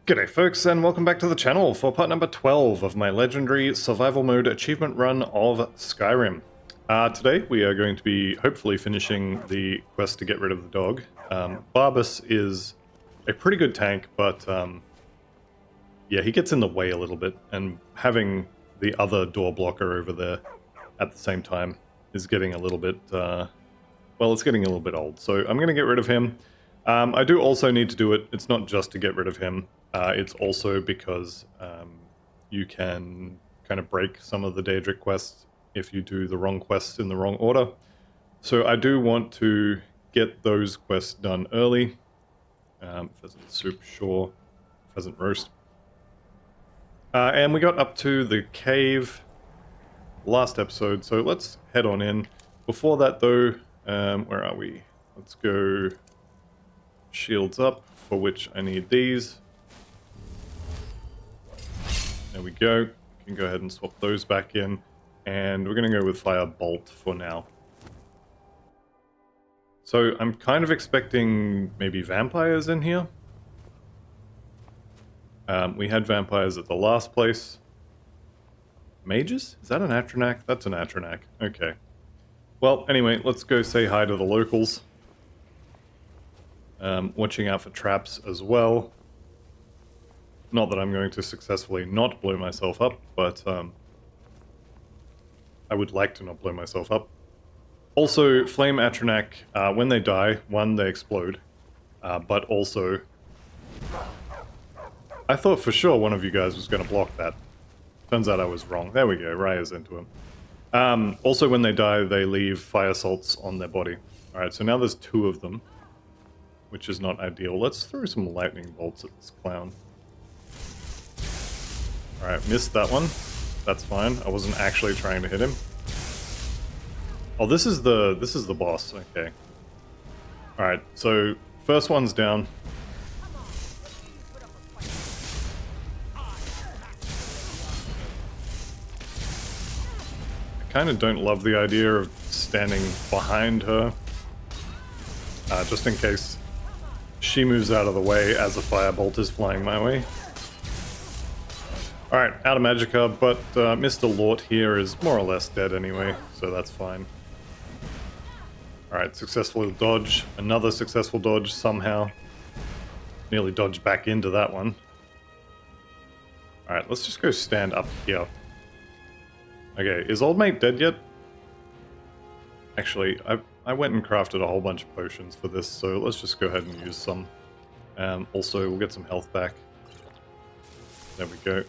G'day folks, and welcome back to the channel for part number 12 of my legendary survival mode achievement run of Skyrim. Today we are going to be hopefully finishing the quest to get rid of the dog. Barbas is a pretty good tank, but yeah, he gets in the way a little bit, and having the other door blocker over there at the same time is getting a little bit, well, it's getting a little bit old, so I'm going to get rid of him. I do also need to do it. It's not just to get rid of him. It's also because you can kind of break some of the Daedric quests if you do the wrong quests in the wrong order. So I do want to get those quests done early. Pheasant soup, sure. Pheasant roast. And we got up to the cave last episode, so let's head on in. Before that though, where are we? Let's go shields up, for which I need these. There we go. We can go ahead and swap those back in. And we're going to go with Fire Bolt for now. So I'm kind of expecting maybe vampires in here. We had vampires at the last place. Mages? Is that an Atronak? That's an Atronak. Okay. Well, anyway, let's go say hi to the locals. Watching out for traps as well. Not that I'm going to successfully not blow myself up, but I would like to not blow myself up. Also, Flame Atronak, when they die, one, they explode, but also... I thought for sure one of you guys was going to block that. Turns out I was wrong. There we go, Raya's into him. Also, when they die, they leave fire salts on their body. Alright, so now there's two of them, which is not ideal. Let's throw some lightning bolts at this clown. Alright, missed that one. That's fine. I wasn't actually trying to hit him. Oh, this is the boss. Okay. Alright, so first one's down. I kind of don't love the idea of standing behind her. Just in case she moves out of the way as a firebolt is flying my way. Alright, out of Magicka, but Mr. Lott here is more or less dead anyway, so that's fine. Alright, successful dodge. Another successful dodge somehow. Nearly dodged back into that one. Alright, let's just go stand up here. Okay, is old mate dead yet? Actually, I went and crafted a whole bunch of potions for this, so let's just go ahead and use some. Also, we'll get some health back. There we go.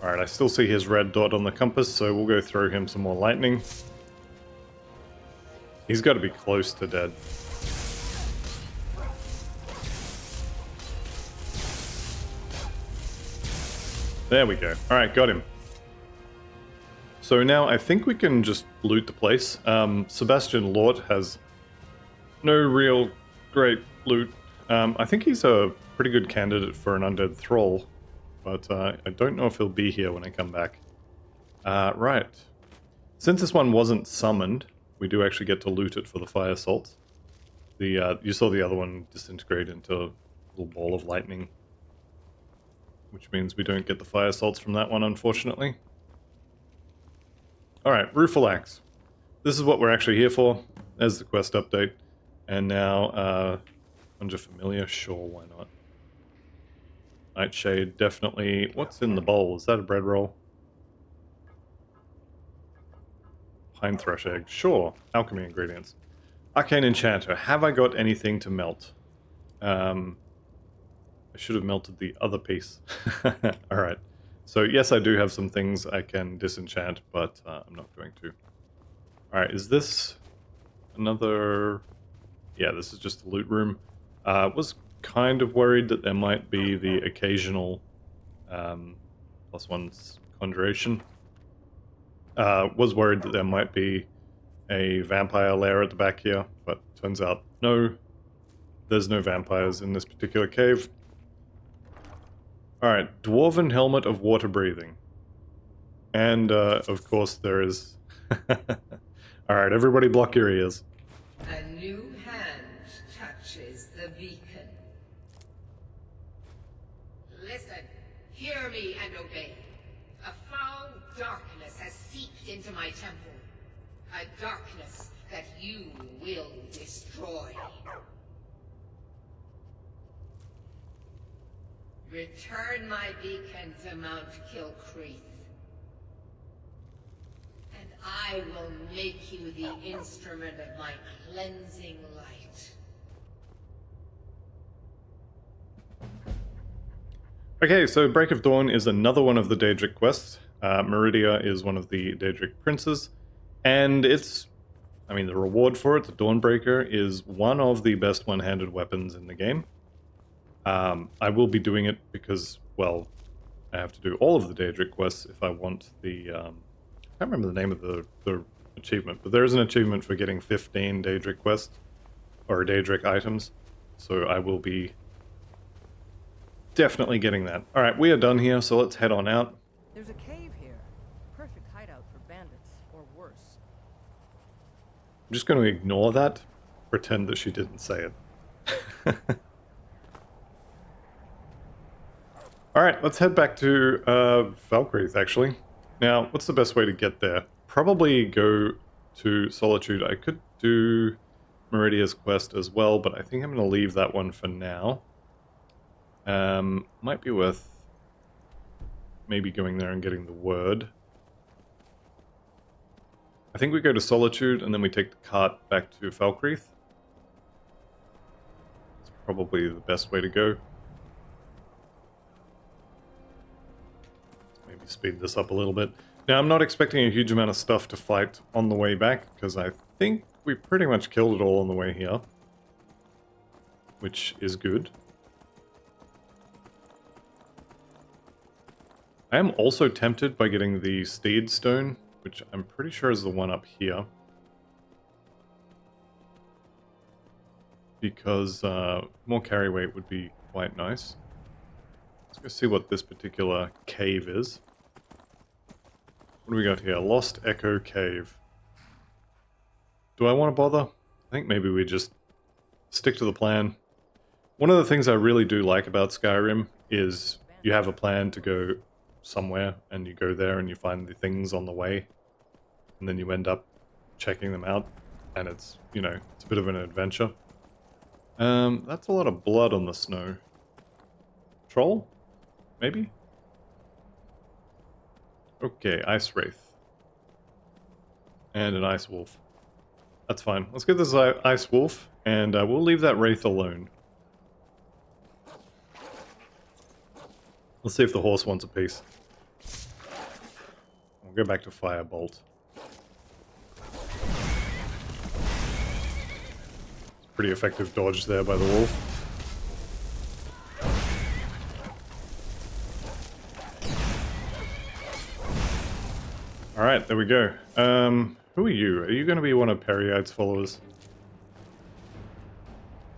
Alright, I still see his red dot on the compass, so we'll go throw him some more lightning. He's got to be close to dead. There we go. Alright, got him. So now I think we can just loot the place. Sebastian Lott has no real great loot. I think he's a pretty good candidate for an undead thrall. But I don't know if he'll be here when I come back. Right. Since this one wasn't summoned, we do actually get to loot it for the fire salts. You saw the other one disintegrate into a little ball of lightning. Which means we don't get the fire salts from that one, unfortunately. Alright, Ruffalax. This is what we're actually here for. There's the quest update. And now, Conjure Familiar, sure, why not? Nightshade, definitely. What's in the bowl? Is that a bread roll? Pine thrush egg. Sure. Alchemy ingredients. Arcane enchanter. Have I got anything to melt? I should have melted the other piece. Alright. So yes, I do have some things I can disenchant, but I'm not going to. Alright, is this another... Yeah, this is just the loot room. Was kind of worried that there might be the occasional +1 conjuration. Was worried that there might be a vampire lair at the back here, but turns out no, there's no vampires in this particular cave. Alright, Dwarven Helmet of Water Breathing. And of course there is... Alright, everybody block your ears. A new hand touches the beacon. Listen, hear me and obey. A foul darkness has seeped into my temple. A darkness that you will destroy. Return my beacon to Mount Kilcreath. And I will make you the instrument of my cleansing light. Okay, so Break of Dawn is another one of the Daedric quests. Meridia is one of the Daedric princes, and it's, I mean, the reward for it, the Dawnbreaker, is one of the best one-handed weapons in the game. I will be doing it because, well, I have to do all of the Daedric quests if I want the, I can't remember the name of the achievement, but there is an achievement for getting 15 Daedric quests, or Daedric items, so I will be definitely getting that. Alright, we are done here, so let's head on out. There's a cave here. Perfect hideout for bandits, or worse. I'm just going to ignore that, pretend that she didn't say it. Alright, let's head back to Falkreath, actually. Now, what's the best way to get there? Probably go to Solitude. I could do Meridia's quest as well, but I think I'm going to leave that one for now. Might be worth maybe going there and getting the word. I think we go to Solitude and then we take the cart back to Falkreath. It's probably the best way to go. Maybe speed this up a little bit. Now, I'm not expecting a huge amount of stuff to fight on the way back, because I think we pretty much killed it all on the way here. Which is good. I am also tempted by getting the Steed Stone, which I'm pretty sure is the one up here. Because more carry weight would be quite nice. Let's go see what this particular cave is. What do we got here? Lost Echo Cave. Do I want to bother? I think maybe we just stick to the plan. One of the things I really do like about Skyrim is you have a plan to go somewhere, and you go there and you find the things on the way, and then you end up checking them out, and it's, you know, it's a bit of an adventure. That's a lot of blood on the snow. Troll? Maybe? Okay, Ice Wraith. And an Ice Wolf. That's fine. Let's get this Ice Wolf, and we'll leave that Wraith alone. Let's see if the horse wants a piece. We'll go back to Firebolt. It's a pretty effective dodge there by the wolf. Alright, there we go. Who are you? Are you going to be one of Periite's followers?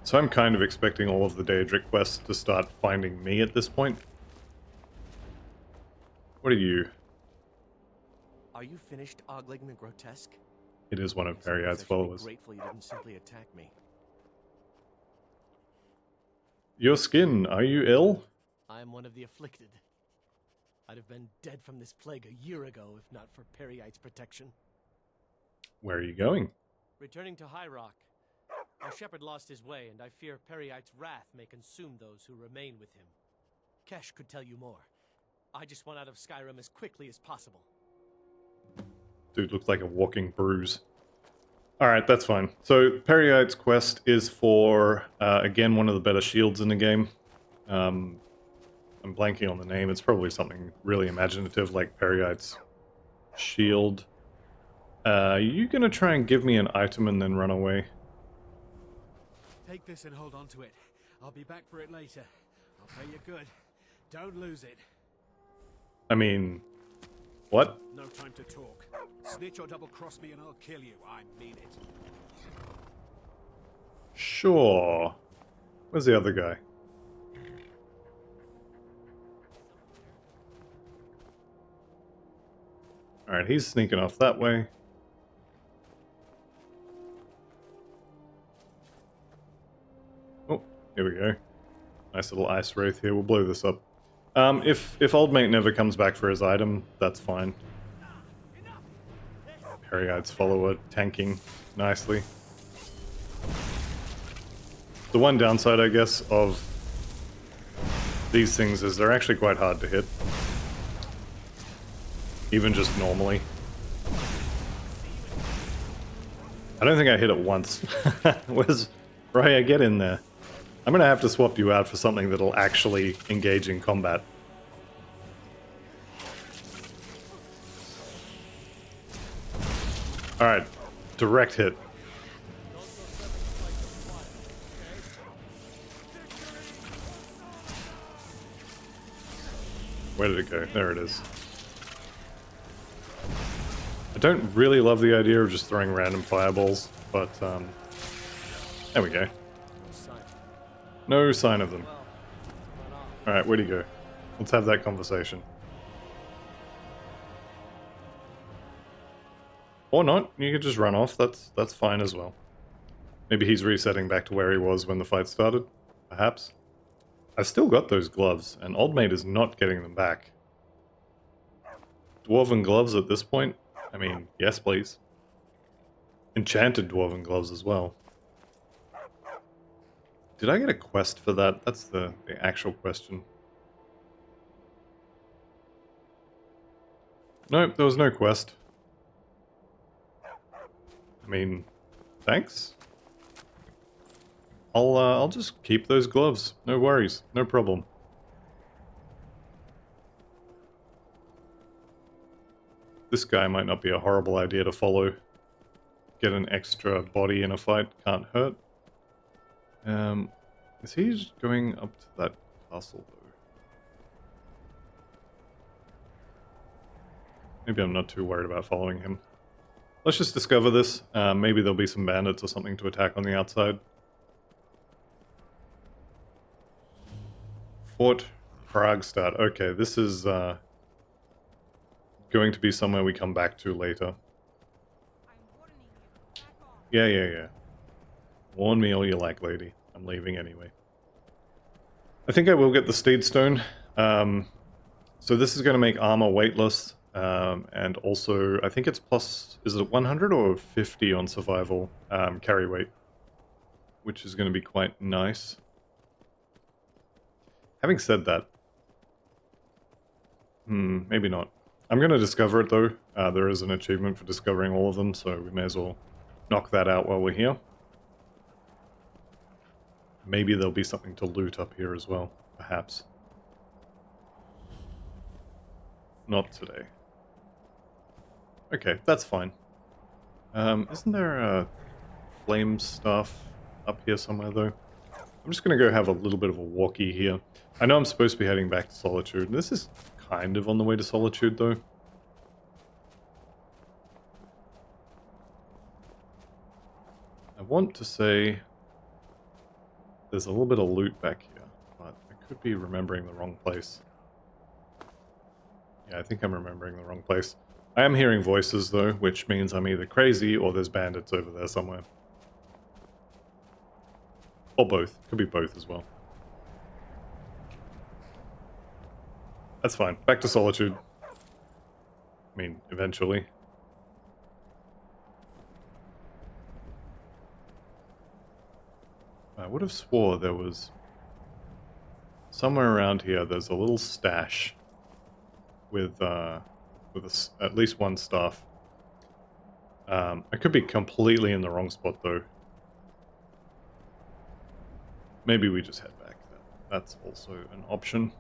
So I'm kind of expecting all of the Daedric quests to start finding me at this point. What are you? Are you finished ogling the grotesque? It is one of Periite's followers. Grateful you didn't simply attack me. Your skin, are you ill? I am one of the afflicted. I'd have been dead from this plague a year ago if not for Periite's protection. Where are you going? Returning to High Rock. Our shepherd lost his way, and I fear Periite's wrath may consume those who remain with him. Kesh could tell you more. I just want out of Skyrim as quickly as possible. Dude looks like a walking bruise. Alright, that's fine. So, Periite's quest is for, again, one of the better shields in the game. I'm blanking on the name. It's probably something really imaginative, like Periite's shield. Are you gonna try and give me an item and then run away? Take this and hold on to it. I'll be back for it later. I'll pay you good. Don't lose it. I mean, what? No time to talk. Snitch or double-cross me and I'll kill you. I mean it. Sure. Where's the other guy? Alright, he's sneaking off that way. Oh, here we go. Nice little ice wraith here. We'll blow this up. If old mate never comes back for his item, that's fine. Perryites follower tanking nicely. The one downside, I guess, of these things is they're actually quite hard to hit. Even just normally. I don't think I hit it once. Where's Raya? Get in there. I'm gonna have to swap you out for something that'll actually engage in combat. Alright, direct hit. Where did it go? There it is. I don't really love the idea of just throwing random fireballs, but there we go. No sign of them. Alright, where'd he go? Let's have that conversation. Or not, you could just run off, that's fine as well. Maybe he's resetting back to where he was when the fight started, perhaps. I've still got those gloves, and Old Mate is not getting them back. Dwarven gloves at this point? I mean, yes please. Enchanted Dwarven gloves as well. Did I get a quest for that? That's the actual question. Nope, there was no quest. I mean, thanks. I'll just keep those gloves. No worries, no problem. This guy might not be a horrible idea to follow. Get an extra body in a fight, can't hurt. Is he just going up to that castle though? Maybe I'm not too worried about following him. Let's just discover this. Maybe there'll be some bandits or something to attack on the outside. Fort Kragstad. Okay, this is going to be somewhere we come back to later. Yeah. Warn me all you like, lady. I'm leaving anyway. I think I will get the Steed Stone. So this is going to make armor weightless. And also, I think it's plus... Is it 100 or 50 on survival carry weight? Which is going to be quite nice. Having said that... maybe not. I'm going to discover it though. There is an achievement for discovering all of them, so we may as well knock that out while we're here. Maybe there'll be something to loot up here as well, perhaps. Not today. Okay, that's fine. Isn't there flame stuff up here somewhere though? I'm just going to go have a little bit of a walkie here. I know I'm supposed to be heading back to Solitude. This is kind of on the way to Solitude though. I want to say there's a little bit of loot back here, but I could be remembering the wrong place. Yeah, I think I'm remembering the wrong place. I am hearing voices though, which means I'm either crazy or there's bandits over there somewhere. Or both. Could be both as well. That's fine. Back to Solitude. I mean, eventually. I would have swore there was... Somewhere around here there's a little stash with at least one staff. I could be completely in the wrong spot though. Maybe we just head back then. That's also an option.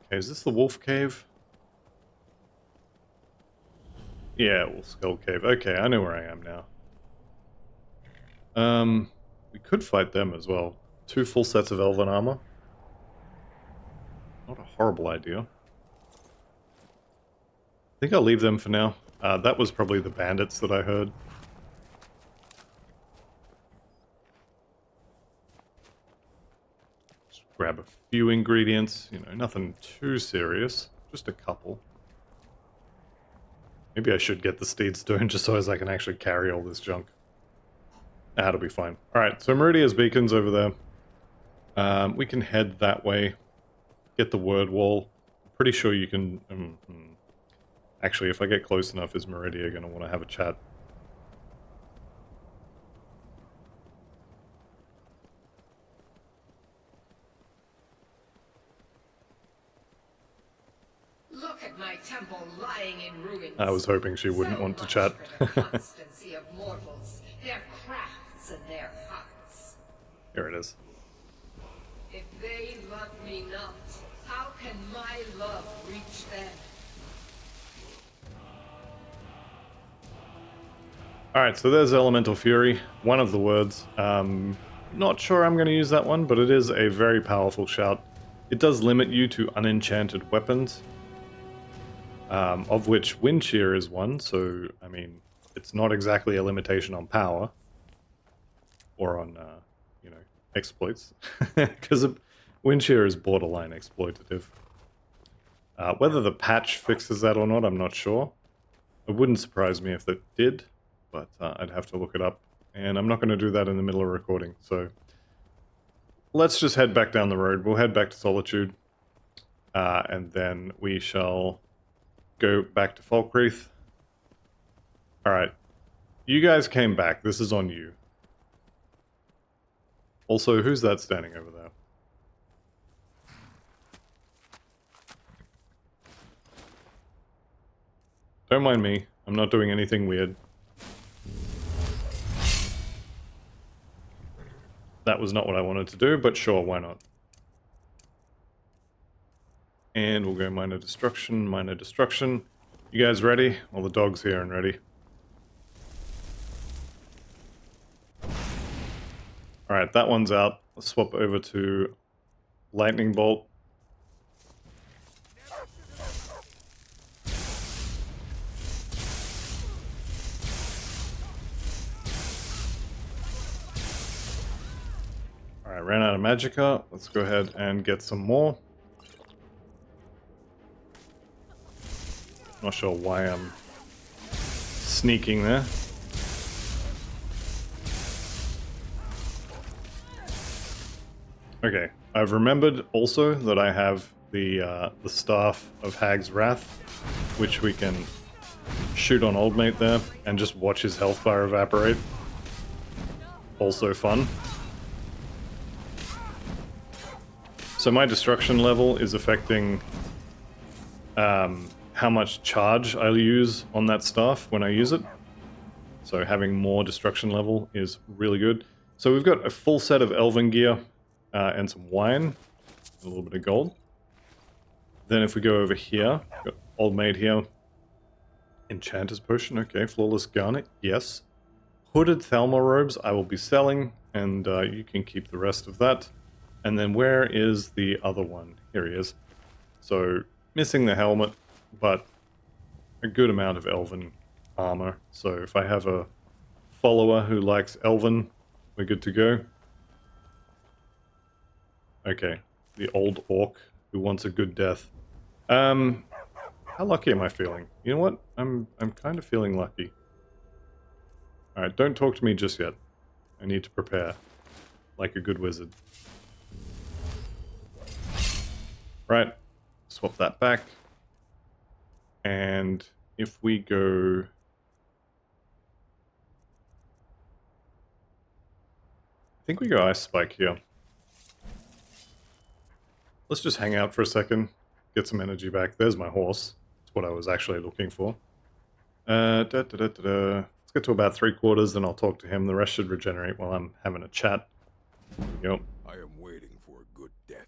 Okay, is this the Wolf Cave? Yeah, Wolf Skull Cave. Okay, I know where I am now. We could fight them as well. 2 full sets of elven armor. Not a horrible idea. I think I'll leave them for now. That was probably the bandits that I heard. Just grab a few ingredients. You know, nothing too serious. Just a couple. Maybe I should get the Steed Stone just so as I can actually carry all this junk. That'll be fine. Alright, so Meridia's beacon's over there. We can head that way, get the word wall. Pretty sure you can... Actually, if I get close enough, is Meridia going to want to have a chat? Look at my temple lying in ruins. I was hoping she wouldn't want to much chat. for the constancy of mortals, their crafts and their hearts. Here it is. If they love me not, how can my love reach them? Alright, so there's Elemental Fury, one of the words. Not sure I'm going to use that one, but it is a very powerful shout. It does limit you to unenchanted weapons, of which Wind Shear is one, so, I mean, it's not exactly a limitation on power, or on, you know, exploits, because Wind Shear is borderline exploitative. Whether the patch fixes that or not, I'm not sure. It wouldn't surprise me if it did, but I'd have to look it up, and I'm not going to do that in the middle of recording, so let's just head back down the road. We'll head back to Solitude, and then we shall go back to Falkreath. Alright, you guys came back. This is on you. Also, who's that standing over there? Don't mind me. I'm not doing anything weird. That was not what I wanted to do, but sure, why not? And we'll go minor destruction, minor destruction. You guys ready? Well, the dog's here and ready. Alright, that one's out. Let's swap over to lightning bolt. Alright, ran out of magicka. Let's go ahead and get some more. Not sure why I'm sneaking there. Okay, I've remembered also that I have the Staff of Hag's Wrath, which we can shoot on Old Mate there and just watch his health bar evaporate. Also fun. So my destruction level is affecting how much charge I use on that staff when I use it. So having more destruction level is really good. So we've got a full set of elven gear and some wine, a little bit of gold. Then if we go over here, got Old Maid here. Enchanter's Potion, okay. Flawless Garnet, yes. Hooded Thalmor Robes I will be selling, and you can keep the rest of that. And then where is the other one? Here he is. So missing the helmet, but a good amount of elven armor. So if I have a follower who likes elven, we're good to go. Okay, the old orc who wants a good death. How lucky am I feeling? You know what? I'm kind of feeling lucky. Alright, don't talk to me just yet. I need to prepare like a good wizard. Right, swap that back. And if we go... I think we go Ice Spike here. Let's just hang out for a second, get some energy back. There's my horse. That's what I was actually looking for. Let's get to about 3/4, then I'll talk to him. The rest should regenerate while I'm having a chat. Yep. I am waiting for a good death.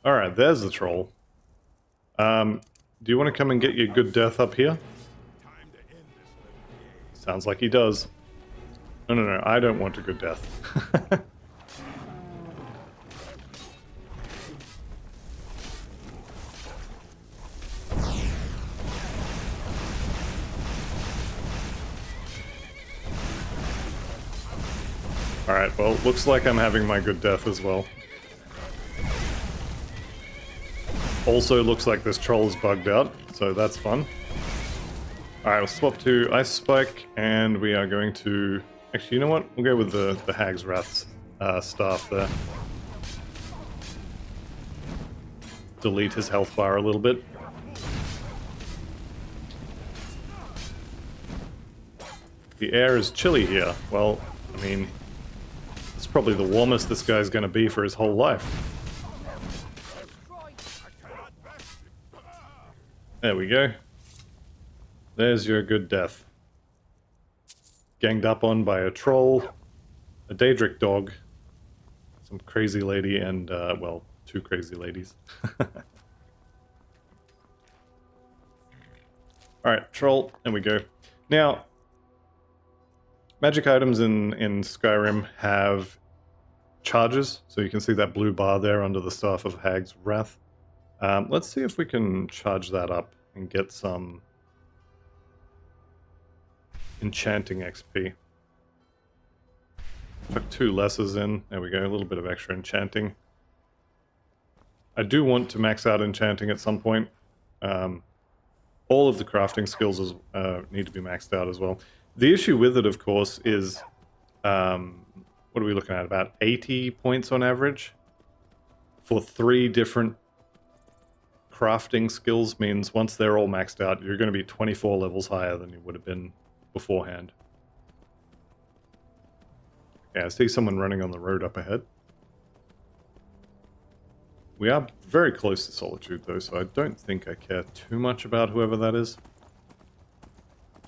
Alright, there's the troll. Do you want to come and get your good death up here? Time to end this little game. Sounds like he does. No, I don't want a good death. Alright, well, looks like I'm having my good death as well. Also looks like this troll's bugged out, so that's fun. Alright, we'll swap to Ice Spike, and we are going to... Actually, you know what? We'll go with the Hag's Wraths staff there. Delete his health bar a little bit. The air is chilly here. Well, I mean, it's probably the warmest this guy's going to be for his whole life. There we go. There's your good death. Ganged up on by a troll, a Daedric dog, some crazy lady, and, well, 2 crazy ladies. Alright, troll, there we go. Now, magic items in Skyrim have charges, so you can see that blue bar there under the Staff of Hag's Wrath. Let's see if we can charge that up and get some enchanting XP. Took 2 lessers in. There we go, a little bit of extra enchanting. I do want to max out enchanting at some point. All of the crafting skills need to be maxed out as well. The issue with it, of course, is what are we looking at? About 80 points on average for 3 different crafting skills. Means once they're all maxed out, you're going to be 24 levels higher than you would have been beforehand. Yeah, I see someone running on the road up ahead. We are very close to Solitude, though, so I don't think I care too much about whoever that is.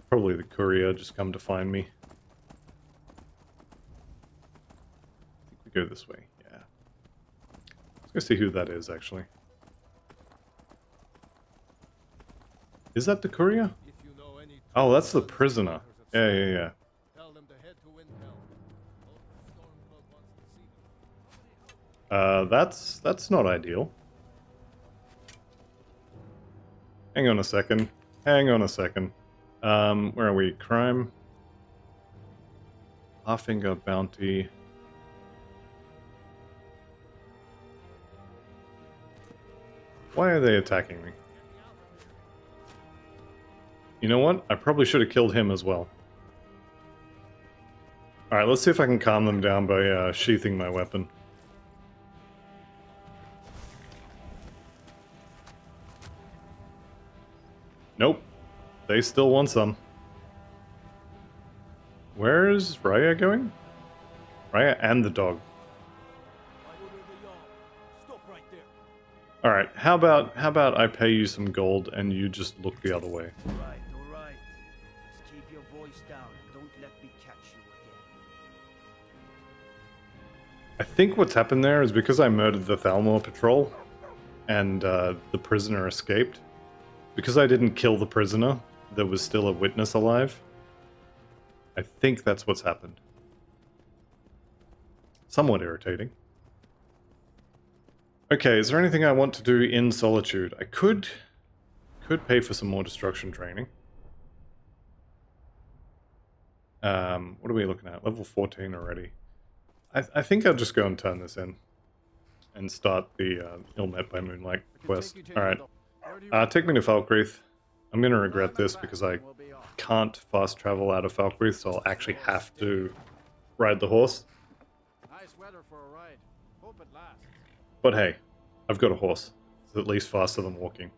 Probably the courier just come to find me. I think we go this way, yeah. Let's go see who that is, actually. Is that the courier? Oh, that's the prisoner. Yeah. That's not ideal. Hang on a second. Where are we? Crime. Halfinger bounty. Why are they attacking me? You know what? I probably should have killed him as well. Alright, let's see if I can calm them down by sheathing my weapon. Nope. They still want some. Where is Raya going? Raya and the dog. Alright, how about I pay you some gold and you just look the other way? All right. Just keep your voice down and don't let me catch you again. I think what's happened there is because I murdered the Thalmor patrol and the prisoner escaped. Because I didn't kill the prisoner, there was still a witness alive. I think that's what's happened. Somewhat irritating. Okay, is there anything I want to do in Solitude? I could pay for some more destruction training. What are we looking at? Level 14 already. I think I'll just go and turn this in. And start the Ill Met by Moonlight quest. Alright. Take me to Falkreath. I'm going to regret this because I can't fast travel out of Falkreath, so I'll actually have to ride the horse. Nice weather for a ride. Hope it lasts. But hey, I've got a horse. It's at least faster than walking.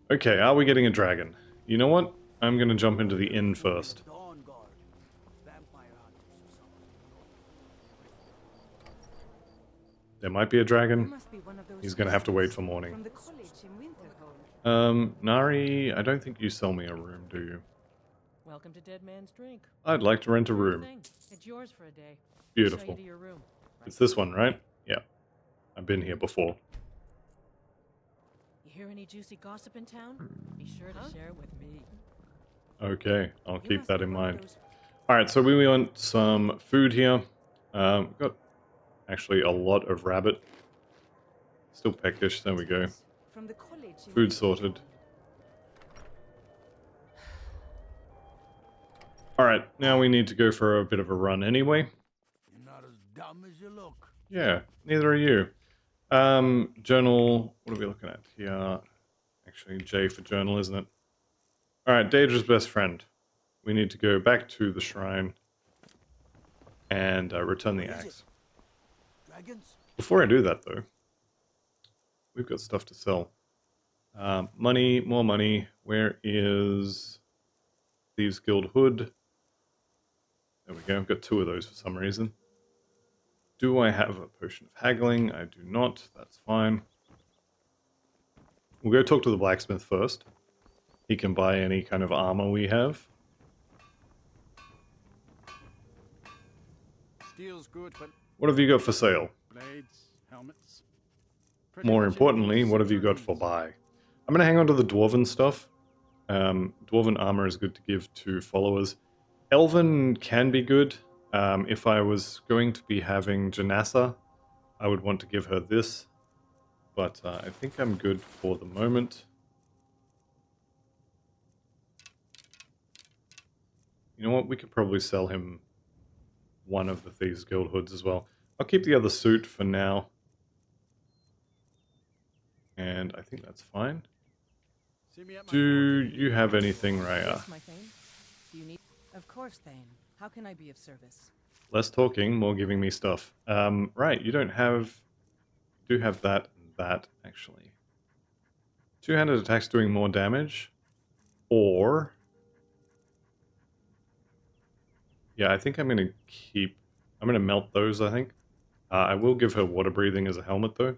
Okay, are we getting a dragon? You know what? I'm going to jump into the inn first. Dawn Guard. Vampire hunters or something. There might be a dragon. Must be one of those He's going to have to wait for morning. from the college in Winterhold. Nari, I don't think you sell me a room, do you? Welcome to Dead Man's Drink. I'd like to rent a room. It's yours for a day. Beautiful. Show you to your room. It's this one, right? Yeah. I've been here before. You hear any juicy gossip in town? Be sure to share it with me. Okay, I'll You keep must that be in one of mind. those- Alright, so we want some food here. We've got actually a lot of rabbit. Still peckish, there we go. From the college in Food Winterhold. sorted. Alright, now we need to go for a bit of a run anyway. You're not as dumb as you look. Yeah, neither are you. Journal, what are we looking at here? Actually, J for journal, isn't it? Alright, Daedra's best friend. We need to go back to the shrine and return the What is axe. Dragons? Before I do that, though, we've got stuff to sell. Money, more money. Where is Thieves Guild Hood? There we go. I've got 2 of those for some reason. Do I have a potion of haggling? I do not. That's fine. We'll go talk to the blacksmith first. He can buy any kind of armor we have. Steel's good, but What have you got for sale? blades, helmets. Pretty More much importantly, anything what have you got needs. for buy? I'm going to hang on to the dwarven stuff. Dwarven armor is good to give to followers. Elven can be good. If I was going to be having Janassa, I would want to give her this. But I think I'm good for the moment. You know what? We could probably sell him one of the Thieves Guild hoods as well. I'll keep the other suit for now. And I think that's fine. See me at my Do quarters. you have anything, Raya? Yes, my Thane. Do you need? Of course, Thane. How can I be of service? Less talking, more giving me stuff. Right, you don't have... You do have that and that, actually. Two-handed attacks doing more damage. Or... Yeah, I think I'm going to keep... I'm going to melt those, I think. I will give her water breathing as a helmet, though.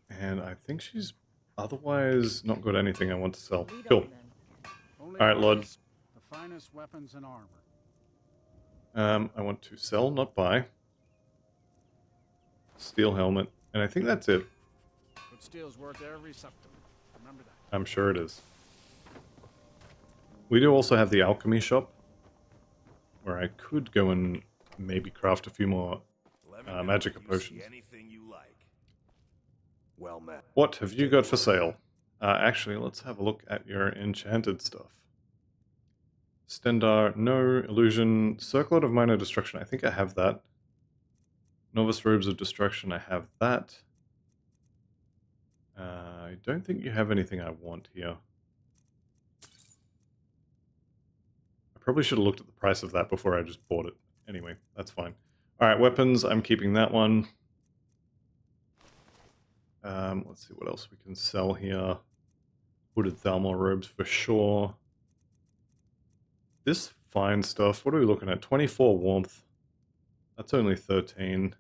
And I think she's otherwise not got anything I want to sell. Lead Cool. on, then. Only Alright, Lott. horses, the finest weapons and armor. I want to sell, not buy. Steel helmet. And I think that's it. But steel's worth every septum. Remember that. I'm sure it is. We do also have the alchemy shop, where I could go and maybe craft a few more Let me know magic if you potions. see anything you like. Well met. What have you got for sale? Actually, let's have a look at your enchanted stuff. Stendar, no. Illusion, Circlet of Minor Destruction, I think I have that. Novice Robes of Destruction, I have that. I don't think you have anything I want here. I probably should have looked at the price of that before I just bought it. Anyway, that's fine. Alright, weapons, I'm keeping that one. Let's see what else we can sell here. Hooded thermal robes for sure. This fine stuff, what are we looking at? 24 warmth. That's only 13.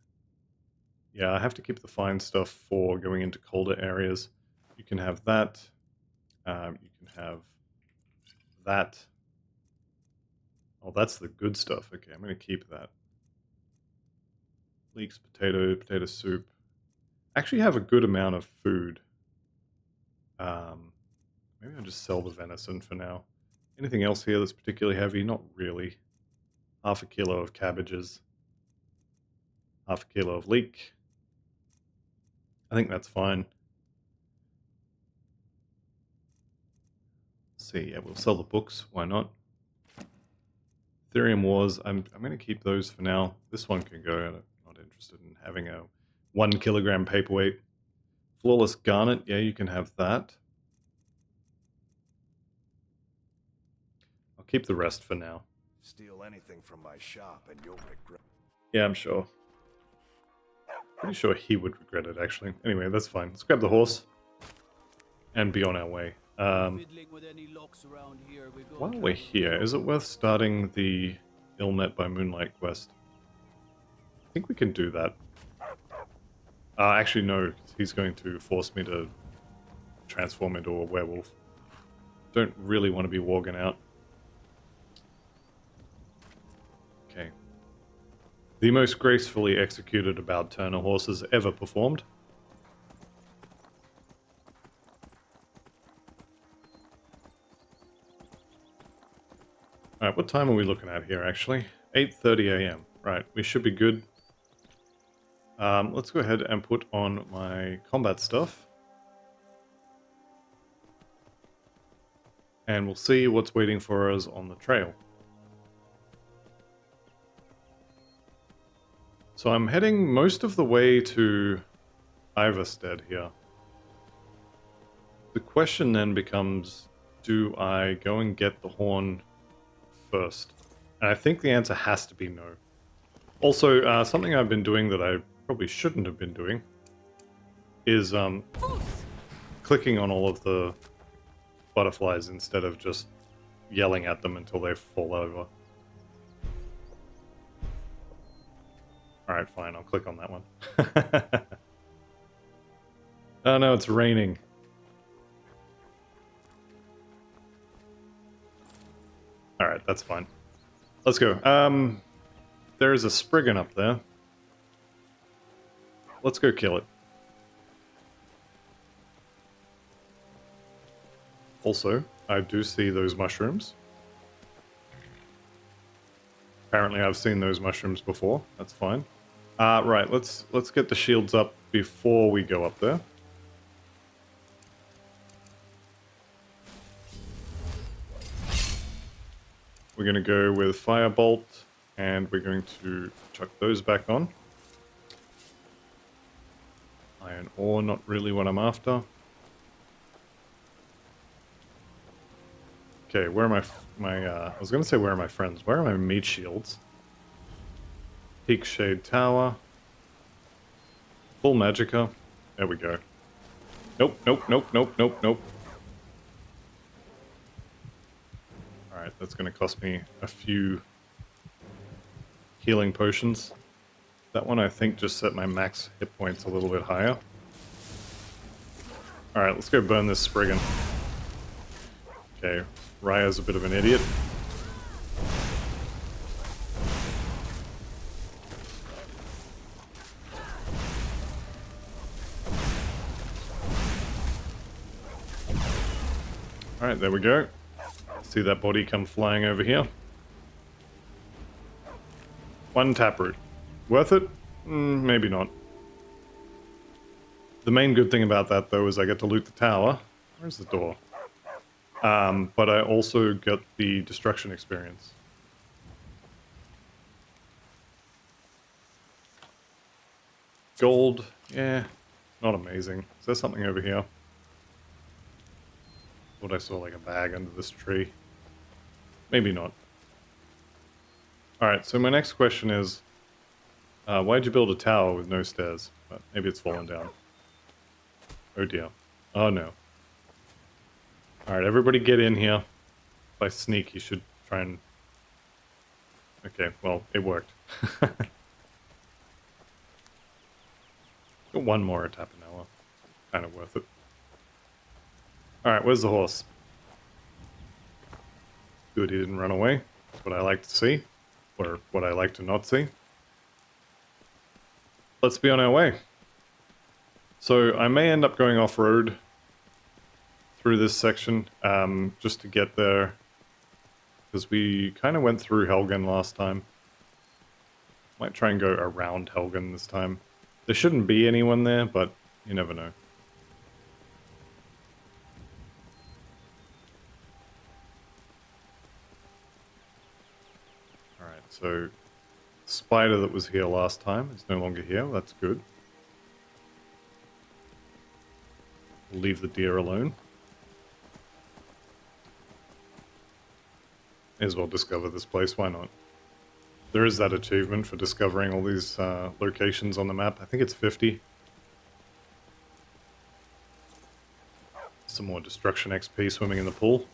Yeah, I have to keep the fine stuff for going into colder areas. You can have that. You can have that. Oh, that's the good stuff. Okay, I'm going to keep that. Leeks, potato soup. Actually have a good amount of food. Maybe I'll just sell the venison for now. Anything else here that's particularly heavy? Not really. Half a kilo of cabbages. Half a kilo of leek. I think that's fine. Let's see, yeah, we'll sell the books. Why not? Ethereum Wars, I'm going to keep those for now. This one can go. I'm not interested in having a 1 kilogram paperweight. Flawless Garnet, yeah, you can have that. I'll keep the rest for now. Steal anything from my shop and you'll regret. Yeah, I'm sure. Pretty sure he would regret it, actually. Anyway, that's fine. Let's grab the horse and be on our way. Fiddling with any locks around here, we go While we're here, is it worth starting the Ill Met by Moonlight quest? I think we can do that. Actually, no. He's going to force me to transform into a werewolf. Don't really want to be walking out. Okay. The most gracefully executed about Turner horses ever performed. Alright, what time are we looking at here, actually? 8:30 a.m. Right, we should be good. Let's go ahead and put on my combat stuff. And we'll see what's waiting for us on the trail. So I'm heading most of the way to Iverstead here. The question then becomes, do I go and get the horn first? And I think the answer has to be no. Also, something I've been doing that I probably shouldn't have been doing is clicking on all of the butterflies instead of just yelling at them until they fall over. Alright, fine, I'll click on that one. Oh no, it's raining. Alright, that's fine. Let's go. There's a Spriggan up there. Let's go kill it. Also, I do see those mushrooms. Apparently I've seen those mushrooms before. That's fine. Right, let's get the shields up before we go up there. We're going to go with Firebolt, and we're going to chuck those back on. Iron ore, not really what I'm after. Okay, where are I was going to say where are my friends? Where are my meat shields? Peak Shade Tower. Full Magicka. There we go. Nope, nope, nope, nope, nope, nope. Alright, that's going to cost me a few healing potions. That one I think just set my max hit points a little bit higher. Alright, let's go burn this Spriggan. Okay, Raya's a bit of an idiot. Alright, there we go. See that body come flying over here. One taproot. Worth it? Maybe not. The main good thing about that, though, is I get to loot the tower. Where's the door? But I also get the destruction experience. Gold, yeah, not amazing. Is there something over here? Thought I saw like a bag under this tree. Maybe not. Alright, so my next question is, why'd you build a tower with no stairs? But maybe it's fallen down. Oh dear. Oh no. Alright, everybody get in here. If I sneak, you should try and... Okay, well, it worked. Got one more Tapanella. Kind of worth it. Alright, where's the horse? Good, he didn't run away. That's what I like to see. Or what I like to not see. Let's be on our way. So I may end up going off-road through this section, just to get there. Because we kind of went through Helgen last time. Might try and go around Helgen this time. There shouldn't be anyone there, but you never know. Alright, so the spider that was here last time is no longer here. That's good. We'll leave the deer alone. May as well discover this place, why not? There is that achievement for discovering all these locations on the map. I think it's 50. Some more destruction XP swimming in the pool.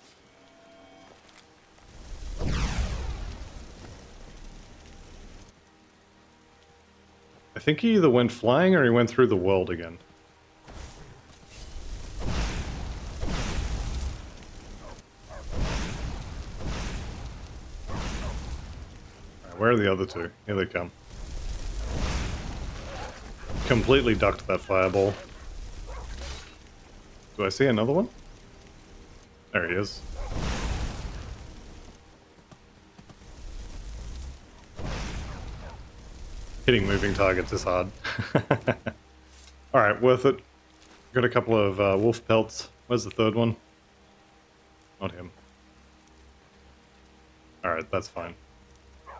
I think he either went flying or he went through the world again. Where are the other two? Here they come. Completely ducked that fireball. Do I see another one? There he is. Hitting moving targets is hard. Alright, worth it. Got a couple of wolf pelts. Where's the third one? Not him. Alright, that's fine.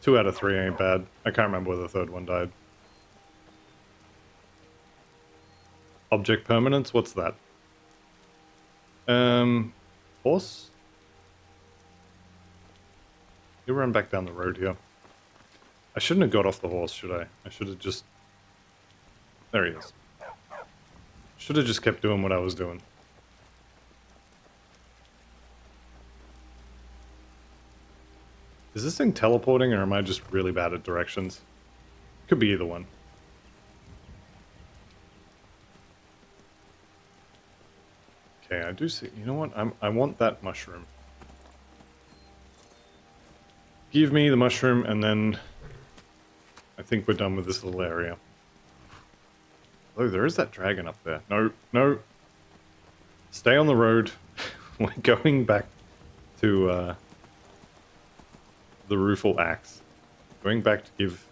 2 out of 3 ain't bad. I can't remember where the third one died. Object permanence? What's that? Horse? You run back down the road here. I shouldn't have got off the horse, should I? I should have just... There he is. Should have just kept doing what I was doing. Is this thing teleporting, or am I just really bad at directions? Could be either one. Okay, I do see... You know what? I want that mushroom. Give me the mushroom, and then... I think we're done with this little area. Oh, there is that dragon up there. No, no. Stay on the road. We're going back to the rueful axe. Going back to give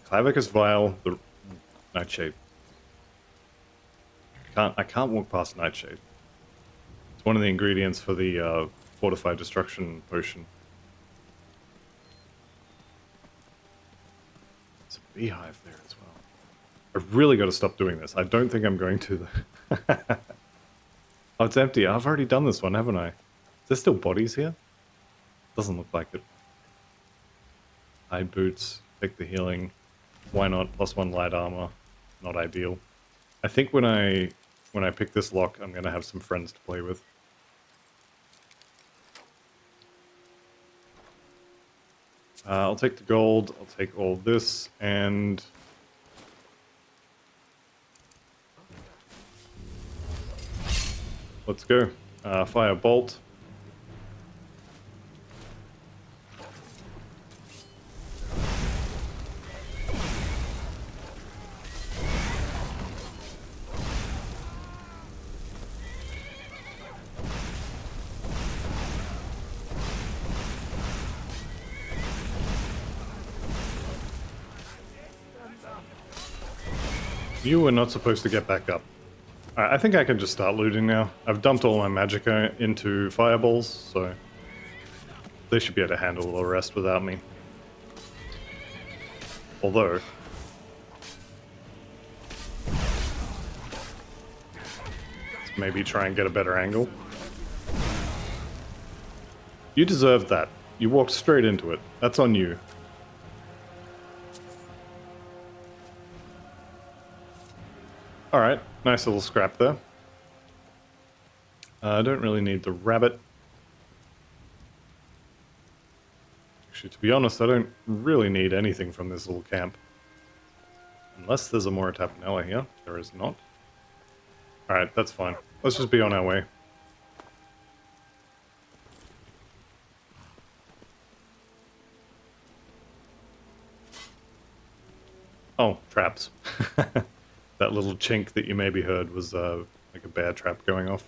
Clavicus Vial the Nightshade. I can't walk past Nightshade. It's one of the ingredients for the Fortified Destruction Potion. There's a beehive there as well. I've really got to stop doing this. I don't think I'm going to. Oh, it's empty. I've already done this one, haven't I? Is there still bodies here? Doesn't look like it. Hide boots. Take the healing. Why not? +1 light armor. Not ideal. I think when I pick this lock, I'm going to have some friends to play with. I'll take the gold. I'll take all this and... Let's go. Fire bolt. You were not supposed to get back up. Alright, I think I can just start looting now. I've dumped all my magicka into fireballs, so they should be able to handle the rest without me. Although... let's maybe try and get a better angle. You deserved that. You walked straight into it. That's on you. Alright, nice little scrap there. I don't really need the rabbit. Actually, to be honest, I don't really need anything from this little camp. Unless there's a Mora Tapanella here. There is not. Alright, that's fine. Let's just be on our way. Oh, traps. That little chink that you maybe heard was like a bear trap going off.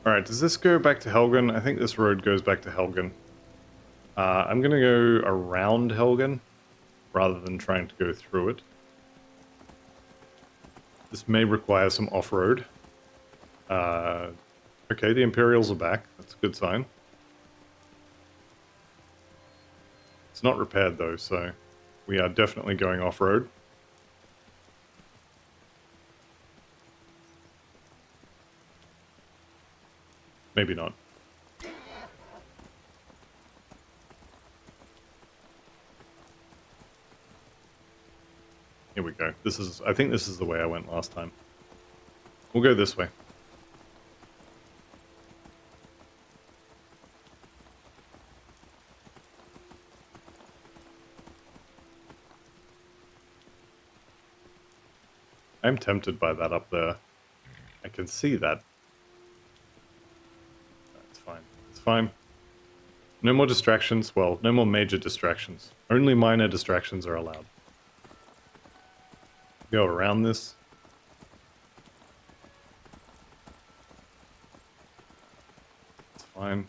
Alright, does this go back to Helgen? I think this road goes back to Helgen. I'm going to go around Helgen rather than trying to go through it. This may require some off-road. Okay, the Imperials are back. That's a good sign. It's not repaired though, so we are definitely going off-road. Maybe not. Here we go. This is, I think this is the way I went last time. We'll go this way. I'm tempted by that up there. I can see that. That's fine. It's fine. No more distractions. Well, no more major distractions. Only minor distractions are allowed. Go around this. It's fine.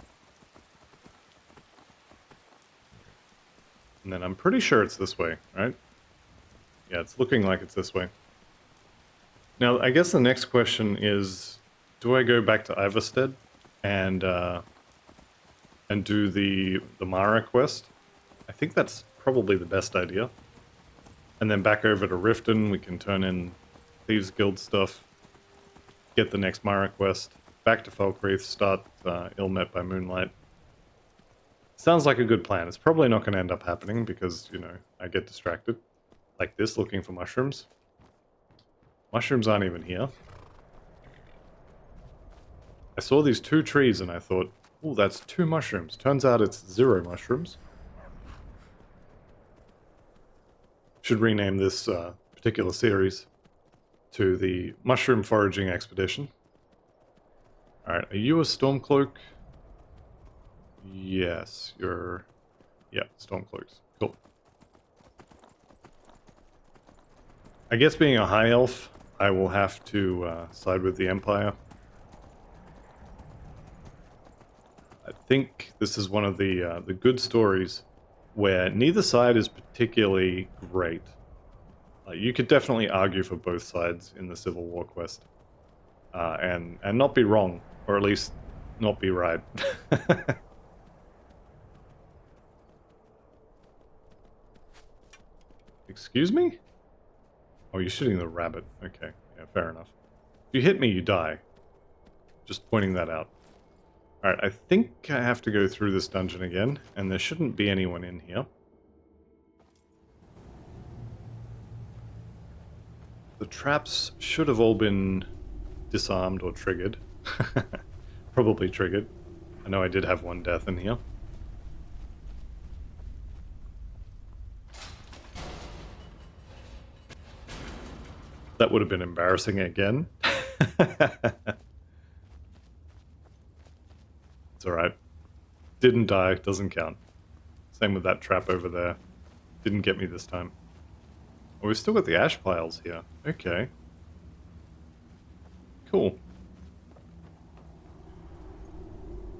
And then I'm pretty sure it's this way, right? Yeah, it's looking like it's this way. Now, I guess the next question is, do I go back to Iverstead and do the Mara quest? I think that's probably the best idea. And then back over to Riften, we can turn in Thieves Guild stuff. get the next Myra quest, back to Falkreath, start Ill Met by Moonlight. Sounds like a good plan. It's probably not going to end up happening because, you know, I get distracted. Like this, looking for mushrooms. Mushrooms aren't even here. I saw these 2 trees and I thought, oh, that's 2 mushrooms. Turns out it's 0 mushrooms. Should rename this particular series to the Mushroom Foraging Expedition. Alright, are you a Stormcloak? Yes, you're... yeah, Stormcloaks. Cool. I guess being a High Elf, I will have to side with the Empire. I think this is one of the good stories where neither side is particularly great. You could definitely argue for both sides in the Civil War quest, and not be wrong, or at least not be right. Excuse me? Oh, you're shooting the rabbit. Okay, yeah, fair enough. If you hit me, you die. Just pointing that out. Alright, I think I have to go through this dungeon again, and there shouldn't be anyone in here. The traps should have all been disarmed or triggered. Probably triggered. I know I did have 1 death in here. That would have been embarrassing again. It's alright. Didn't die, doesn't count. Same with that trap over there. Didn't get me this time. Oh, we've still got the ash piles here. Okay. Cool.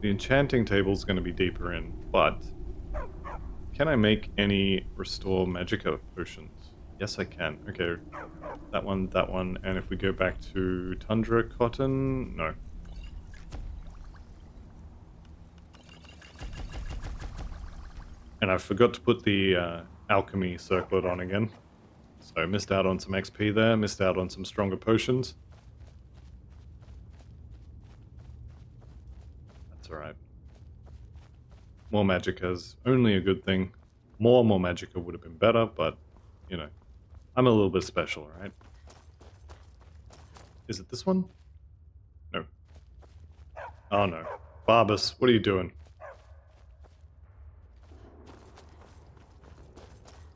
The enchanting table's going to be deeper in, but... can I make any restore magicka potions? Yes, I can. Okay. That one, and if we go back to Tundra Cotton... no. And I forgot to put the alchemy circlet on again. So I missed out on some XP there, missed out on some stronger potions. That's alright. More magicka's only a good thing. More magicka would have been better, but, you know, I'm a little bit special, right? Is it this one? No. Oh no. Barbas, what are you doing?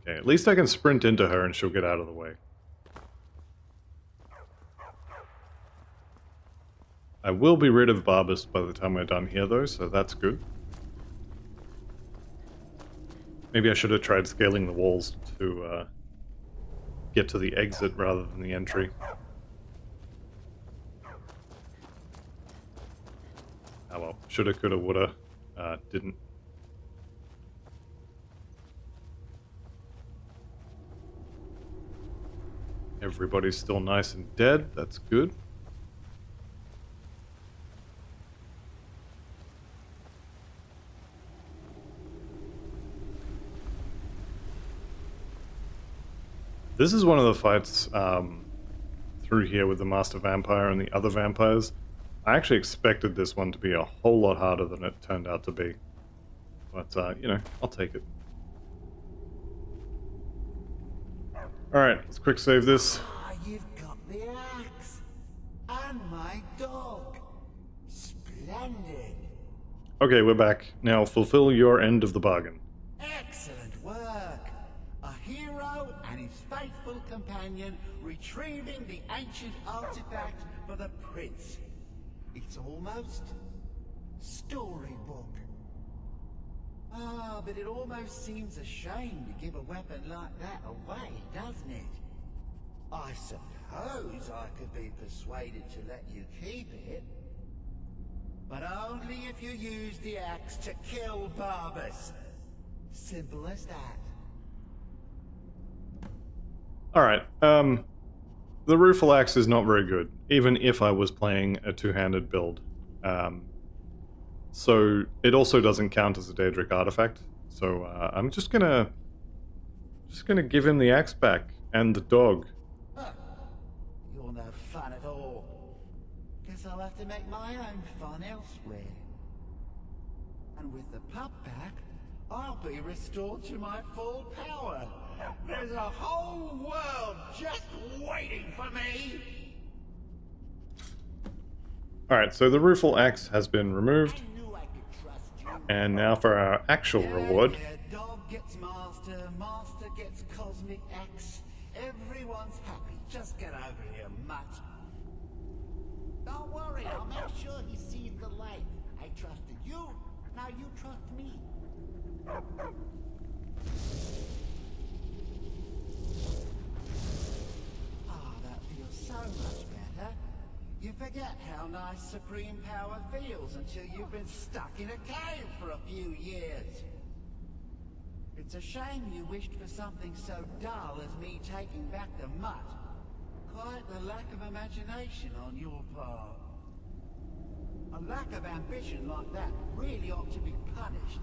Okay, at least I can sprint into her and she'll get out of the way. I will be rid of Barbas by the time we're done here though, so that's good. Maybe I should have tried scaling the walls to get to the exit rather than the entry. Oh well, shoulda, coulda, woulda, didn't. Everybody's still nice and dead, that's good. This is one of the fights through here with the Master Vampire and the other vampires. I actually expected this one to be a whole lot harder than it turned out to be. But, you know, I'll take it. Alright, let's quick save this. Ah, you've got the axe. And my dog. Splendid. Okay, we're back. Now fulfill your end of the bargain. Excellent work. A hero and his faithful companion retrieving the ancient artifact for the prince. It's almost storybook. Ah, but it almost seems a shame to give a weapon like that away, doesn't it? I suppose I could be persuaded to let you keep it. But only if you use the axe to kill Barbas. Simple as that. Alright, the Rueful Axe is not very good, even if I was playing a two-handed build. So it also doesn't count as a Daedric artifact. So I'm just gonna give him the axe back and the dog. Huh. You're no fun at all. Guess I'll have to make my own fun elsewhere. And with the pup back, I'll be restored to my full power. There's a whole world just waiting for me. Alright, so the rueful axe has been I removed. knew I could trust you. And now for our actual reward. Yeah, dog gets master, master gets cosmic axe. Everyone's happy. Just get over here, mutt. Don't worry, I'll make sure he sees the light. I trusted you, now you trust me. Ah, that feels so much better. You forget how nice supreme power feels until you've been stuck in a cave for a few years. It's a shame you wished for something so dull as me taking back the mutt. Quite the lack of imagination on your part. A lack of ambition like that really ought to be punished.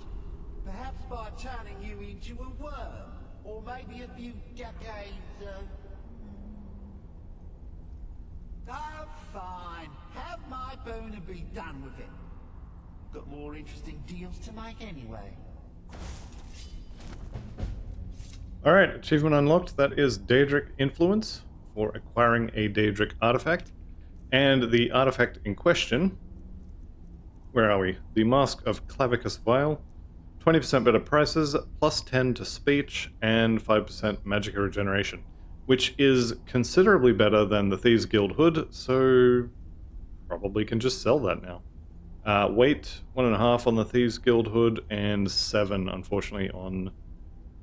Perhaps by turning you into a worm, or maybe a few decades of... Oh, fine. Have my boon and be done with it. Got more interesting deals to make anyway. Alright, achievement unlocked. That is Daedric Influence for acquiring a Daedric artifact. And the artifact in question... Where are we? The Mask of Clavicus Vial. 20% better prices, plus 10 to speech, and 5% magicka regeneration. Which is considerably better than the Thieves Guild hood, so probably can just sell that now. Weight, 1.5 on the Thieves Guild hood, and 7, unfortunately, on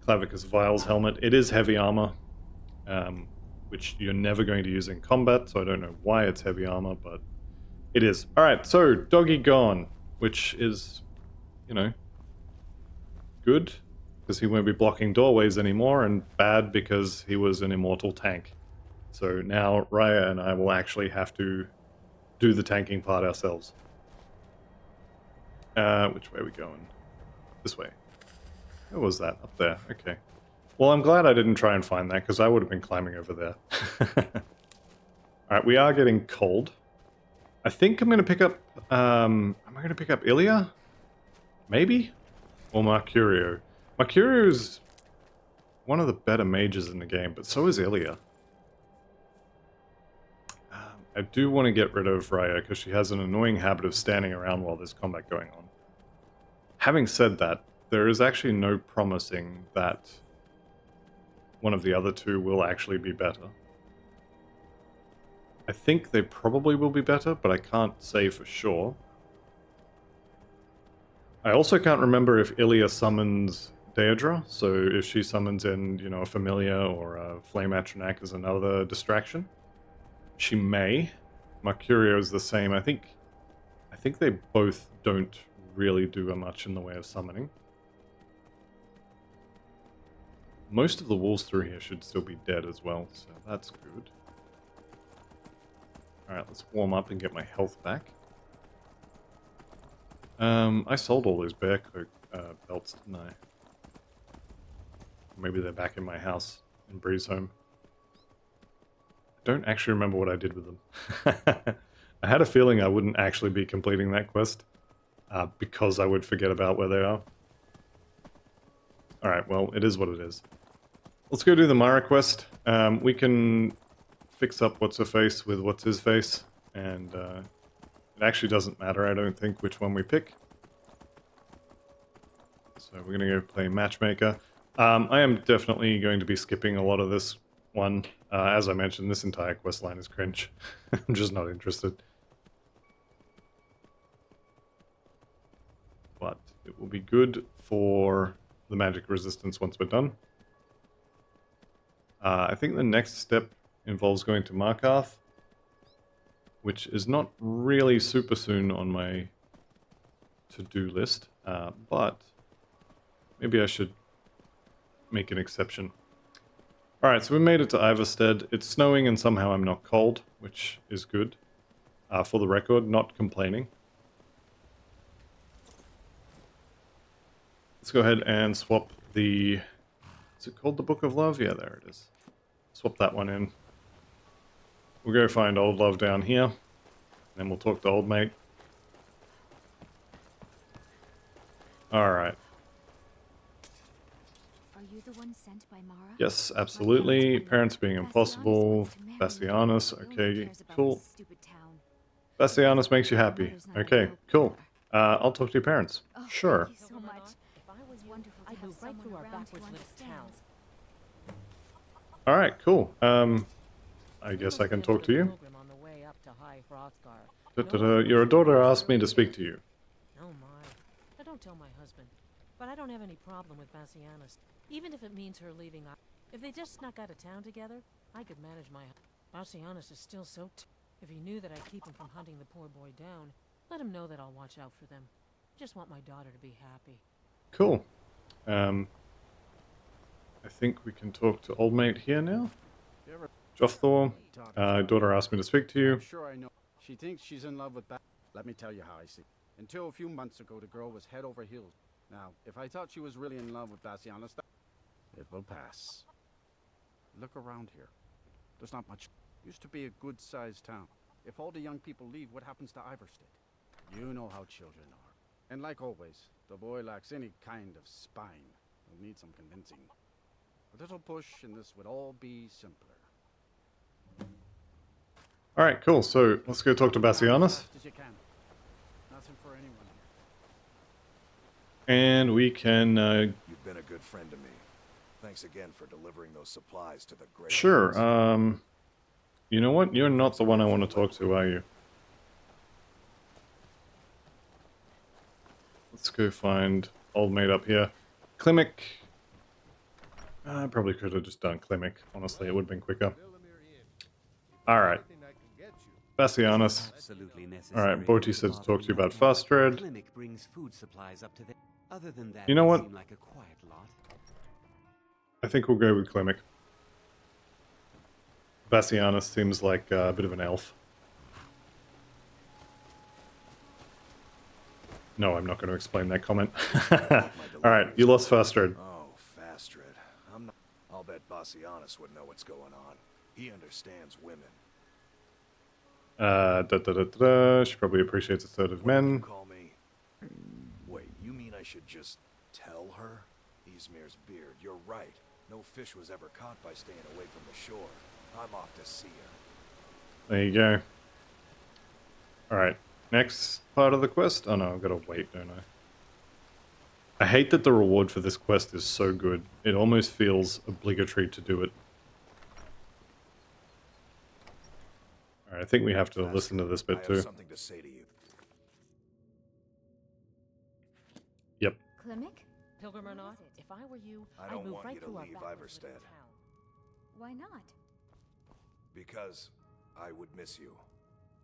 Clavicus Vial's helmet. It is heavy armor, which you're never going to use in combat, so I don't know why it's heavy armor, but it is. Alright, so Doggy gone, which is, you know, good, because he won't be blocking doorways anymore, and bad because he was an immortal tank. So now Raya and I will actually have to do the tanking part ourselves. Which way are we going? This way. Where was that? Up there. Okay. Well, I'm glad I didn't try and find that, because I would have been climbing over there. Alright, we are getting cold. I think I'm going to pick up... am I going to pick up Ilya? Maybe? Or Mercurio. Mercurio's one of the better mages in the game, but so is Ilya. I do want to get rid of Raya, because she has an annoying habit of standing around while there's combat going on. Having said that, there is actually no promising that one of the other two will actually be better. I think they probably will be better, but I can't say for sure. I also can't remember if Ilya summons Daedra, so if she summons in, you know, a Familiar or a Flame Atronak as another distraction. She may. Mercurio is the same. I think they both don't really do much in the way of summoning. Most of the wolves through here should still be dead as well, so that's good. Alright, let's warm up and get my health back. I sold all those bear coat belts, didn't I? Maybe they're back in my house in Breezeholm. I don't actually remember what I did with them. I had a feeling I wouldn't actually be completing that quest, because I would forget about where they are. Alright, well, it is what it is. Let's go do the Mara quest. We can fix up what's-her-face with what's-his-face, and it actually doesn't matter, I don't think, which one we pick. So we're going to go play Matchmaker. I am definitely going to be skipping a lot of this one. As I mentioned, this entire quest line is cringe. I'm just not interested. But it will be good for the magic resistance once we're done. I think the next step involves going to Markarth, which is not really super soon on my to-do list, but maybe I should make an exception. Alright, so we made it to Iverstead. It's snowing and somehow I'm not cold, which is good. For the record, not complaining. Let's go ahead and swap the... Is it called the Book of Love? Yeah, there it is. Swap that one in. We'll go find Old Love down here. Then we'll talk to old mate. Alright. Are you the one sent by Mara? Yes, absolutely. Parents being impossible. Bassianus, okay, cool. Bassianus makes you happy. Okay, cool. I'll talk to your parents. Sure. Thank you so much. If I was It's you, wonderful to I'd have move right someone through our around who backwards little town. understands. Alright, cool. I guess I can talk to you. On the way up to High Hrothgar. Your daughter asked me to speak to you. Oh my. I don't tell my husband. But I don't have any problem with Bassianus. Even if it means her leaving. If they just snuck out of town together, I could manage my... Bassianus is still so... If he knew that I'd keep him from hunting the poor boy down, let him know that I'll watch out for them. Just want my daughter to be happy. Cool. I think we can talk to old mate here now. Jothor, daughter asked me to speak to you. I'm sure I know. She thinks she's in love with Let me tell you how I see. Until a few months ago, the girl was head over heels. Now, if I thought she was really in love with Bassianus, it will pass. Look around here. There's not much. Used to be a good-sized town. If all the young people leave, what happens to Iverstead? You know how children are. And like always, the boy lacks any kind of spine. He'll need some convincing. A little push, and this would all be simpler. Alright, cool. So, let's go talk to Bassianus. As you can. Nothing for anyone here. And we can... You've been a good friend to me. Thanks again for delivering those supplies to the great. Sure, you know what? You're not the one I want to talk to, are you? Let's go find old mate up here. Klimek. I probably could have just done Klimek. Honestly, it would have been quicker. Alright. Bassianus. Alright, Boti said to talk to you about Fast Red. You know what? I think we'll go with Klimek. Bassianus seems like a bit of an elf. No, I'm not going to explain that comment. Alright, you lost Fast Red. Oh, Fast Red. I'll bet Bassianus would know what's going on. He understands women. She probably appreciates assertive men. Call me. Wait, you mean I should just tell her? Izmir's beard, you're right. No fish was ever caught by staying away from the shore. I'm off to see her. There you go. Alright, next part of the quest. Oh no, I've got to wait, don't I? I hate that the reward for this quest is so good. It almost feels obligatory to do it. Alright, I think we have to listen to this bit I too. have something to say to you. Yep. Klimek? Pilgrim or not, if I were you, I I'd don't move want right you to through our leave backwards little Iverstead. town. Why not? Because I would miss you.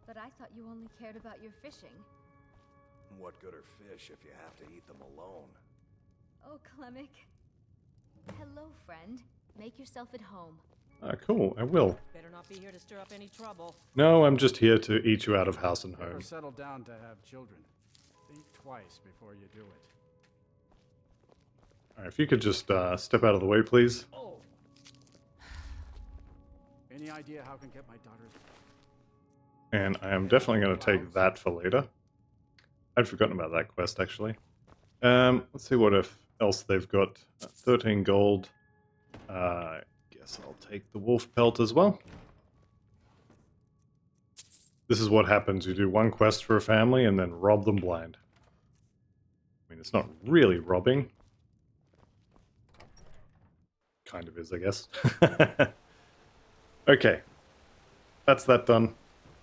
But I thought you only cared about your fishing. What good are fish if you have to eat them alone? Oh, Klimek. Hello, friend. Make yourself at home. Cool, I will. Better not be here to stir up any trouble. No, I'm just here to eat you out of house and home. Ever settle down to have children? Think twice before you do it. Alright, if you could just step out of the way, please. Any idea how I can get my daughter's... And I am definitely going to take that for later. I'd forgotten about that quest, actually. Let's see what else they've got. 13 gold. Guess I'll take the wolf pelt as well. This is what happens. You do one quest for a family and then rob them blind. I mean, it's not really robbing. Kind of is, I guess. Okay. That's that done.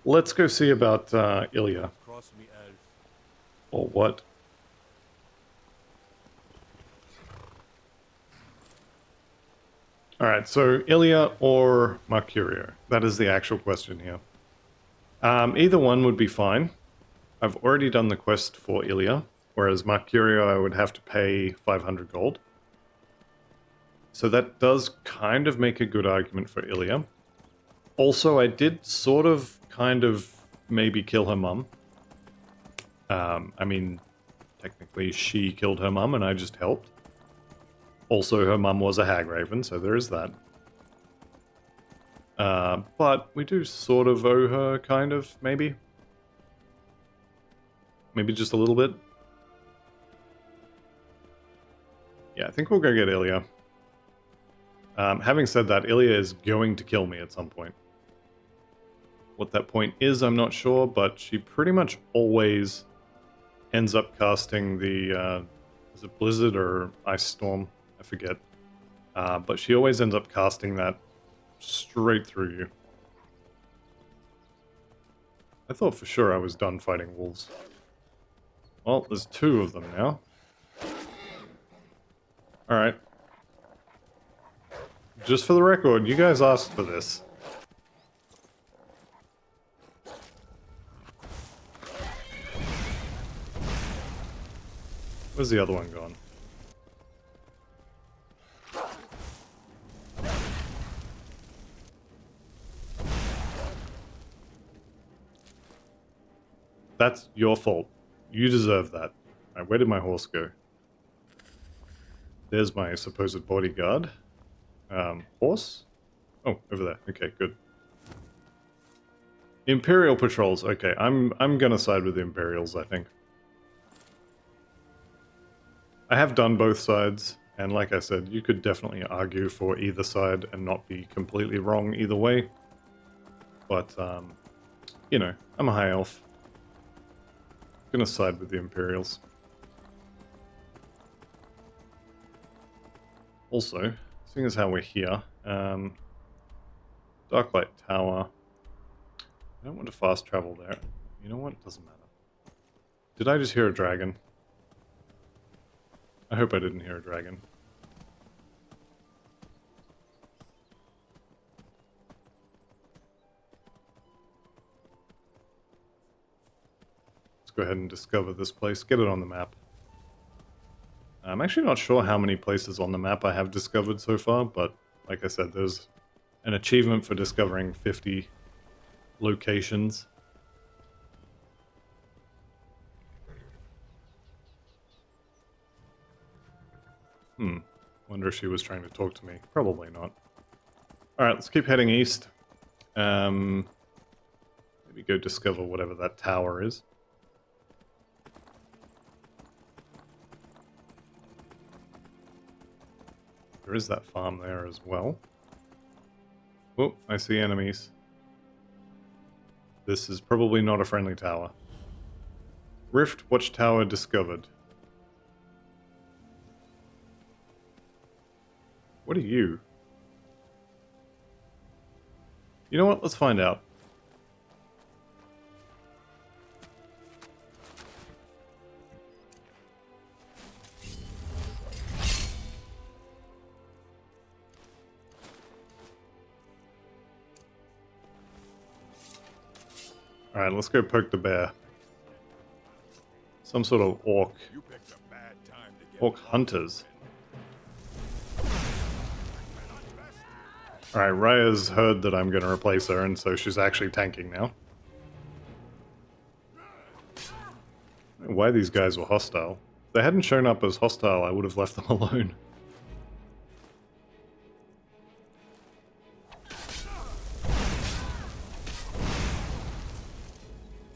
Let's go see about Ilya. Cross me, elf. Or what? Alright, so Ilya or Mercurio? That is the actual question here. Either one would be fine. I've already done the quest for Ilya, whereas Mercurio I would have to pay 500 gold. So that does kind of make a good argument for Ilya. Also, I did sort of, kind of, maybe kill her mum. I mean, technically she killed her mum and I just helped. Also, her mum was a hag raven, so there is that. But we do sort of owe her, kind of, maybe. Maybe just a little bit. Yeah, I think we'll go get Ilya. Having said that, Ilya is going to kill me at some point. What that point is, I'm not sure, but she pretty much always ends up casting the, is it Blizzard or Ice Storm? I forget. But she always ends up casting that straight through you. I thought for sure I was done fighting wolves. Well, there's 2 of them now. Alright. Just for the record, you guys asked for this. Where's the other one gone? That's your fault. You deserve that. Alright, where did my horse go? There's my supposed bodyguard. Horse? Oh, over there. Okay, good. Imperial patrols. Okay, I'm gonna side with the Imperials, I think. I have done both sides, and like I said, you could definitely argue for either side and not be completely wrong either way. But, you know, I'm a high elf. Gonna side with the Imperials. Also, seeing as how we're here, Darklight Tower. I don't want to fast travel there. You know what? It doesn't matter. Did I just hear a dragon? I hope I didn't hear a dragon. Let's go ahead and discover this place. Get it on the map. I'm actually not sure how many places on the map I have discovered so far, but like I said, there's an achievement for discovering 50 locations. Wonder if she was trying to talk to me. Probably not. Alright, let's keep heading east. Maybe go discover whatever that tower is. There is that farm there as well. Oh, I see enemies. This is probably not a friendly tower. Rift Watchtower discovered. What are you? You know what? Let's find out. Alright, let's go poke the bear. Some sort of orc. Orc hunters. Alright, Raya's heard that I'm going to replace her, and so she's actually tanking now. I don't know why these guys were hostile. If they hadn't shown up as hostile, I would have left them alone.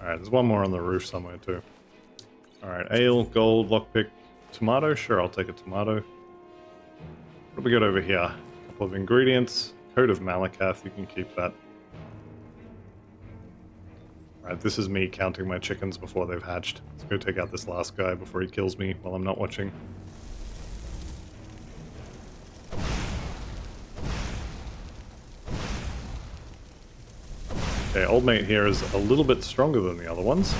Alright, there's one more on the roof somewhere too. Alright, ale, gold, lockpick, tomato? Sure, I'll take a tomato. What do we got over here? A couple of ingredients. Coat of Malakath, you can keep that. Alright, this is me counting my chickens before they've hatched. Let's go take out this last guy before he kills me while I'm not watching. Okay, old mate here is a little bit stronger than the other ones.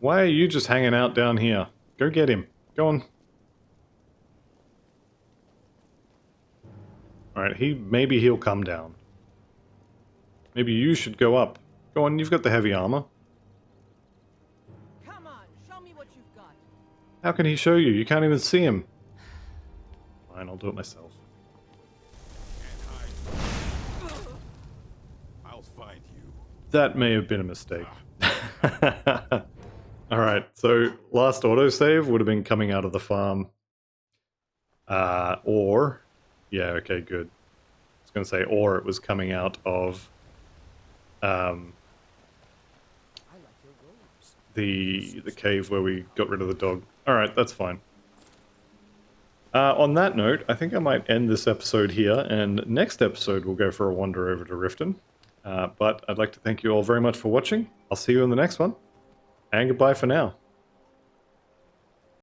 Why are you just hanging out down here? Go get him. Go on. Alright, maybe he'll come down. Maybe you should go up. Go on, you've got the heavy armor. Come on, show me what you've got. How can he show you? You can't even see him. Fine, I'll do it myself. I'll find you. That may have been a mistake. Alright, so last autosave would have been coming out of the farm. Or... Yeah, okay, good. I was going to say, or it was coming out of the cave where we got rid of the dog. Alright, that's fine. On that note, I think I might end this episode here, and next episode we'll go for a wander over to Riften. But I'd like to thank you all very much for watching. I'll see you in the next one, and goodbye for now.